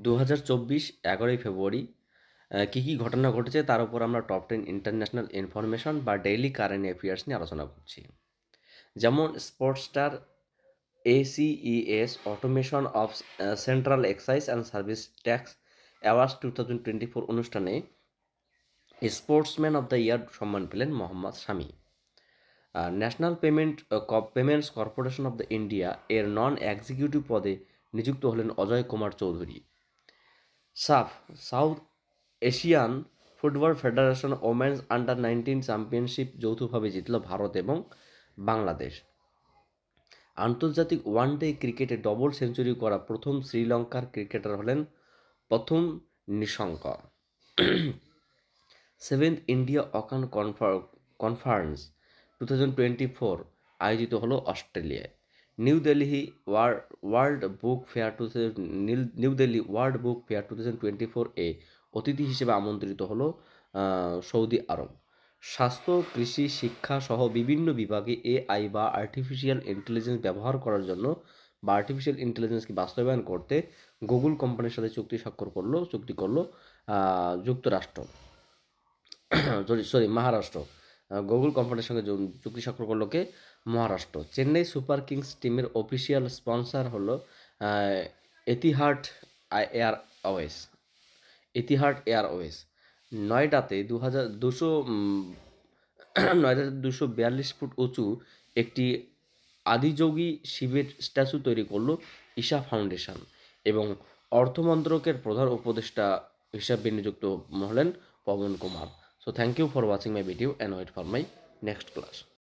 2024 11ই ফেব্রুয়ারি কী কী ঘটনা ঘটেছে তার উপর আমরা টপ 10 ইন্টারন্যাশনাল ইনফরমেশন বা ডেইলি কারেন্ট অ্যাফেয়ার্স নিয়ে আলোচনা করছি। যেমন sportstar ACES automation of central excise and service tax awards 2024 অনুষ্ঠানে স্পোর্টসম্যান অফ দ্য ইয়ার সম্মান পেলেন Mohammed Shami. National payments corporation of the India এর নন এক্সিকিউটিভ পদে নিযুক্ত হলেন Ajay Kumar Chowdhury. SAFF South Asian football federation women's under nineteen championship যৌথভাবে জিতল ভারত এবং বাংলাদেশ। আন্তর্জাতিক ওয়ানডে ক্রিকেটে ডবল সেঞ্চুরি করা প্রথম শ্রীলঙ্কার ক্রিকেটার হলেন প্রথম নিশঙ্ক। সেভেন্থ ইন্ডিয়া ওকান কনফারেন্স 2024 আয়োজিত হলো অস্ট্রেলিয়ায়। New Delhi world book fair 2024 এ অতিথি হিসেবে আমন্ত্রিত হলো সৌদি আরব। স্বাস্থ্য, কৃষি, শিক্ষা সহ বিভিন্ন বিভাগে AI বা আর্টিফিশিয়াল ইন্টেলিজেন্স ব্যবহার করার জন্য বা আর্টিফিশিয়াল ইন্টেলিজেন্সকে বাস্তবায়ন করতে গুগল কোম্পানির সাথে চুক্তি করলো যুক্তরাষ্ট্র মহারাষ্ট্র। গুগল কোম্পানির সঙ্গে চুক্তি স্বাক্ষর করলো কে? মহারাষ্ট্র। চেন্নাই সুপার কিংস টিমের অফিসিয়াল স্পন্সর হলো এতিহাড এয়ারওয়েজ। নয়ডাতে 242 ফুট উঁচু একটি আদিযোগী শিবের স্ট্যাচু তৈরি করলো ঈশা ফাউন্ডেশন এবং অর্থ মন্ত্রকের প্রধান উপদেষ্টা হিসাবে নিযুক্ত হলেন Pawan Kumar. So thank you for watching my video and wait for my next class.